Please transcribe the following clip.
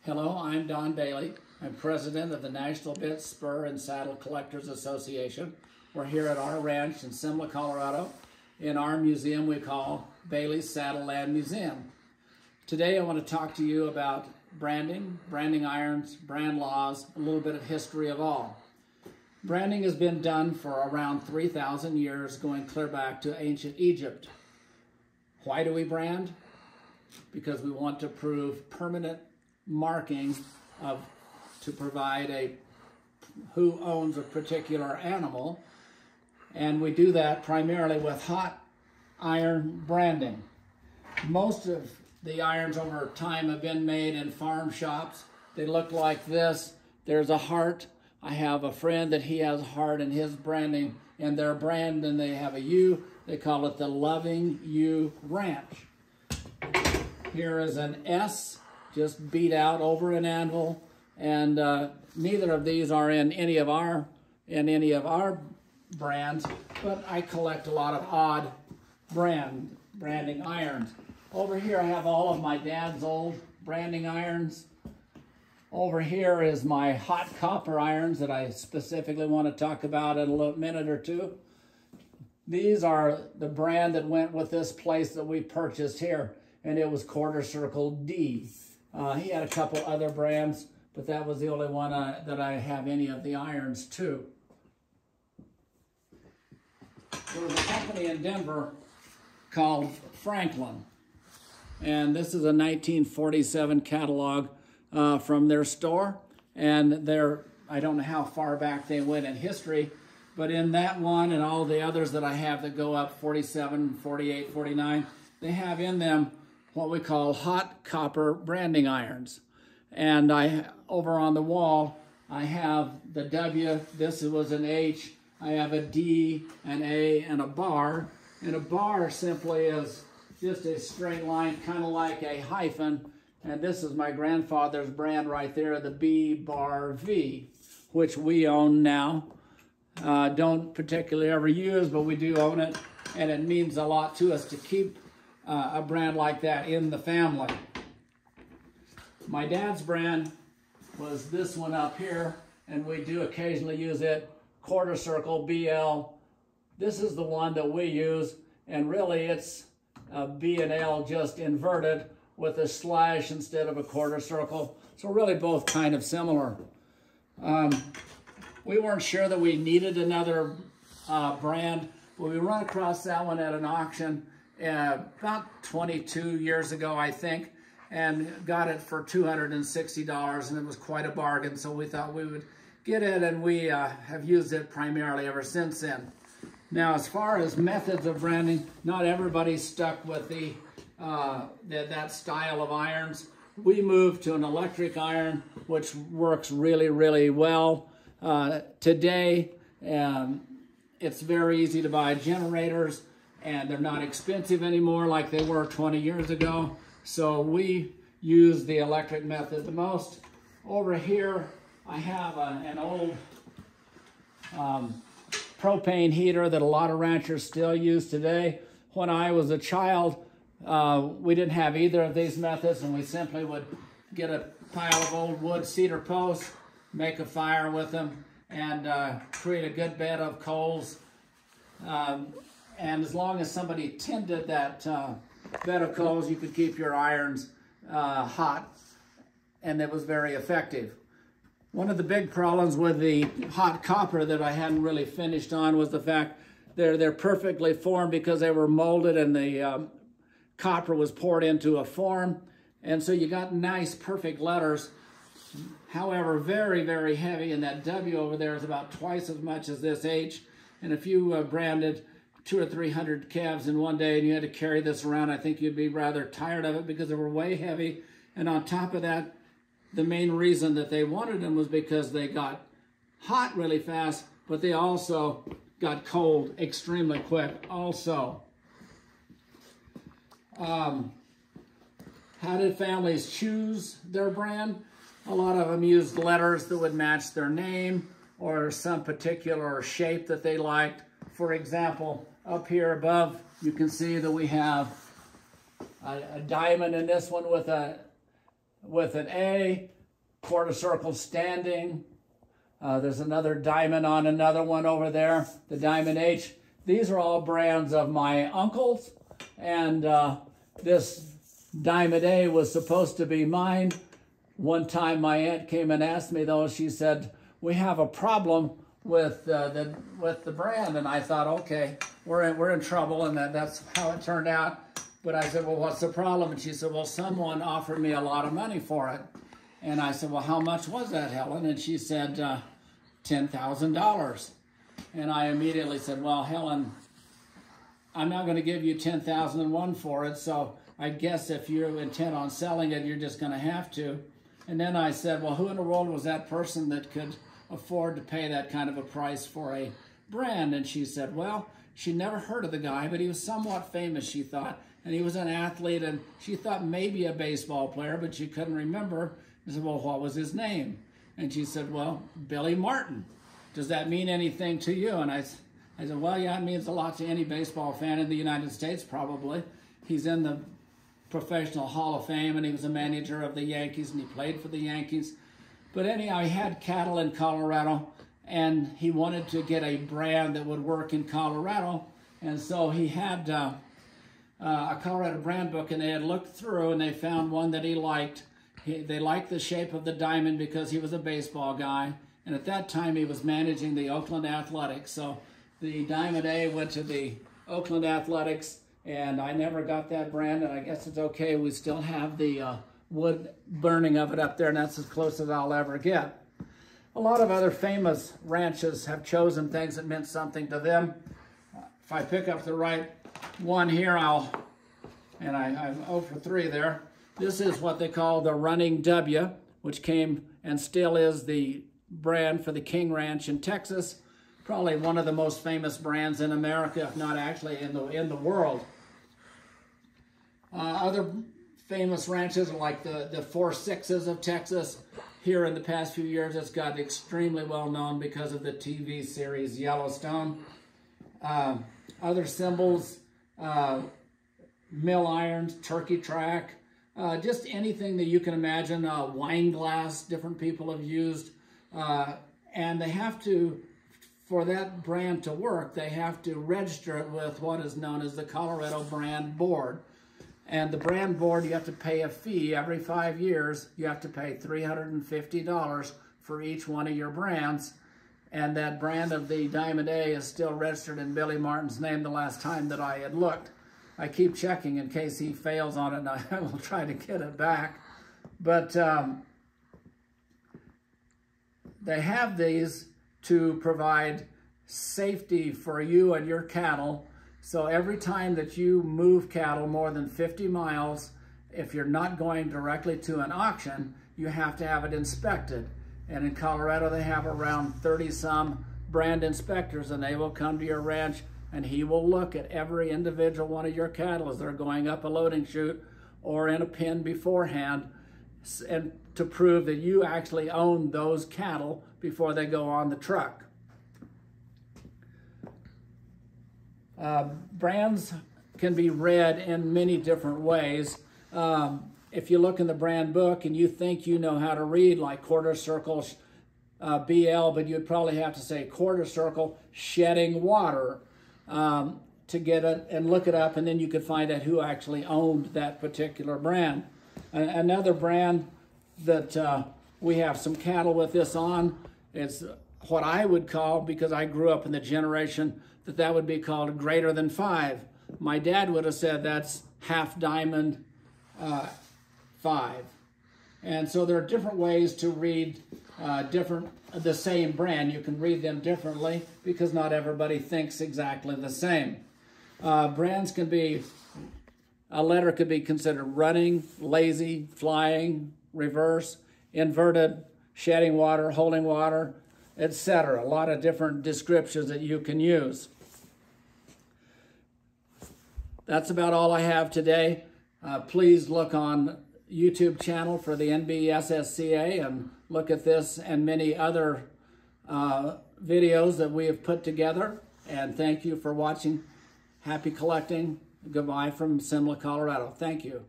Hello, I'm Don Bailey. I'm president of the National Bit, Spur, and Saddle Collectors Association. We're here at our ranch in Simla, Colorado, in our museum we call Bailey's Saddle Land Museum. Today I want to talk to you about branding, branding irons, brand laws, a little bit of history of all. Branding has been done for around 3,000 years, going clear back to ancient Egypt. Why do we brand? Because we want to prove permanent marking to provide who owns a particular animal, and we do that primarily with hot iron branding. Most of the irons over time have been made in farm shops. They look like this. There's a heart. I have a friend that he has a heart in his branding, and their brand, and they have a U. They call it the Loving You Ranch. Here is an S, just beat out over an anvil, and neither of these are in any of our brands, but I collect a lot of odd branding irons. Over here I have all of my dad's old branding irons. Over here is my hot copper irons that I specifically want to talk about in a minute or two. These are the brand that went with this place that we purchased here, and it was Quarter Circle D. He had a couple other brands, but that was the only one that I have any of the irons to. There was a company in Denver called Franklin, and this is a 1947 catalog from their store, and I don't know how far back they went in history, but in that one and all the others that I have that go up 47, 48, 49, they have in them what we call hot copper branding irons. And over on the wall, I have the W, this was an H, I have a D, an A, and a bar. And a bar simply is just a straight line, kind of like a hyphen. And this is my grandfather's brand right there, the B bar V, which we own now. Don't particularly ever use, but we do own it. And it means a lot to us to keep a brand like that in the family. My dad's brand was this one up here, and we do occasionally use it, Quarter Circle BL. This is the one that we use, and really it's a B and L just inverted with a slash instead of a quarter circle. So really both kind of similar. We weren't sure that we needed another brand, but we run across that one at an auction about 22 years ago, I think, and got it for $260, and it was quite a bargain, so we thought we would get it, and we have used it primarily ever since then. Now, as far as methods of branding, not everybody's stuck with that style of irons. We moved to an electric iron, which works really, really well. Today, it's very easy to buy generators, and they're not expensive anymore like they were 20 years ago. So we use the electric method the most. Over here, I have an old propane heater that a lot of ranchers still use today. When I was a child, we didn't have either of these methods, and we simply would get a pile of old wood cedar posts, make a fire with them, and create a good bed of coals. And as long as somebody tended that bed of coals, you could keep your irons hot, and it was very effective. One of the big problems with the hot copper that I hadn't really finished on was the fact they're perfectly formed because they were molded and the copper was poured into a form, and so you got nice perfect letters. However, very, very heavy, and that W over there is about twice as much as this H. And if you branded 200 or 300 calves in one day and you had to carry this around, I think you'd be rather tired of it because they were way heavy. And on top of that, the main reason that they wanted them was because they got hot really fast, but they also got cold extremely quick also. How did families choose their brand? A lot of them used letters that would match their name or some particular shape that they liked. For example, up here above, you can see that we have a diamond in this one with a with an A, quarter circle standing. There's another diamond on another one over there, the Diamond H. These are all brands of my uncles, and this Diamond A was supposed to be mine. One time my aunt came and asked me though, she said, we have a problem with the brand, and I thought, okay, we're in trouble, and that's how it turned out. But I said, well, what's the problem? And she said, well, someone offered me a lot of money for it. And I said, well, how much was that, Helen? And she said, $10,000. And I immediately said, well, Helen, I'm not going to give you $10,001 for it, so I guess if you're intent on selling it, you're just going to have to. And then I said, well, who in the world was that person that could afford to pay that kind of a price for a brand? And she said, well, she never heard of the guy, but he was somewhat famous, she thought. And he was an athlete, and she thought maybe a baseball player, but she couldn't remember. I said, well, what was his name? And she said, well, Billy Martin. Does that mean anything to you? And I said, well, yeah, it means a lot to any baseball fan in the United States, probably. He's in the Professional Hall of Fame, and he was a manager of the Yankees, and he played for the Yankees. But anyhow, he had cattle in Colorado, and he wanted to get a brand that would work in Colorado. And so he had a Colorado brand book, and they had looked through, and they found one that he liked. They liked the shape of the diamond because he was a baseball guy. And at that time, he was managing the Oakland Athletics. So the Diamond A went to the Oakland Athletics, and I never got that brand, and I guess it's okay. We still have the wood burning of it up there, and that's as close as I'll ever get. A lot of other famous ranches have chosen things that meant something to them. If I pick up the right one here, I'm 0 for 3 there. This is what they call the Running W, which came and still is the brand for the King Ranch in Texas. Probably one of the most famous brands in America, if not actually in the world. Other famous ranches are like the 4 Sixes of Texas. Here in the past few years, it's got extremely well known because of the TV series Yellowstone. Other symbols, mill irons, turkey track, just anything that you can imagine, wine glass, different people have used. And they have to, for that brand to work, they have to register it with what is known as the Colorado Brand Board. And the brand board, you have to pay a fee every 5 years. You have to pay $350 for each one of your brands. And that brand of the Diamond A is still registered in Billy Martin's name the last time that I had looked. I keep checking in case he fails on it, and I will try to get it back. But they have these to provide safety for you and your cattle. So every time that you move cattle more than 50 miles, if you're not going directly to an auction, you have to have it inspected. And in Colorado, they have around 30-some brand inspectors, and they will come to your ranch, and he will look at every individual one of your cattle as they're going up a loading chute or in a pen beforehand, and to prove that you actually own those cattle before they go on the truck. Brands can be read in many different ways. If you look in the brand book and you think you know how to read like quarter circle BL, but you'd probably have to say quarter circle shedding water to get it and look it up, and then you could find out who actually owned that particular brand. Another brand that we have some cattle with this on, it's what I would call, because I grew up in the generation that would be called greater than 5. My dad would have said that's half diamond 5. And so there are different ways to read the same brand. You can read them differently because not everybody thinks exactly the same. Brands can be, a letter could be considered running, lazy, flying, reverse, inverted, shedding water, holding water, etc. A lot of different descriptions that you can use. That's about all I have today. Please look on YouTube channel for the NBSSCA and look at this and many other videos that we have put together. And thank you for watching. Happy collecting. Goodbye from Simla, Colorado. Thank you.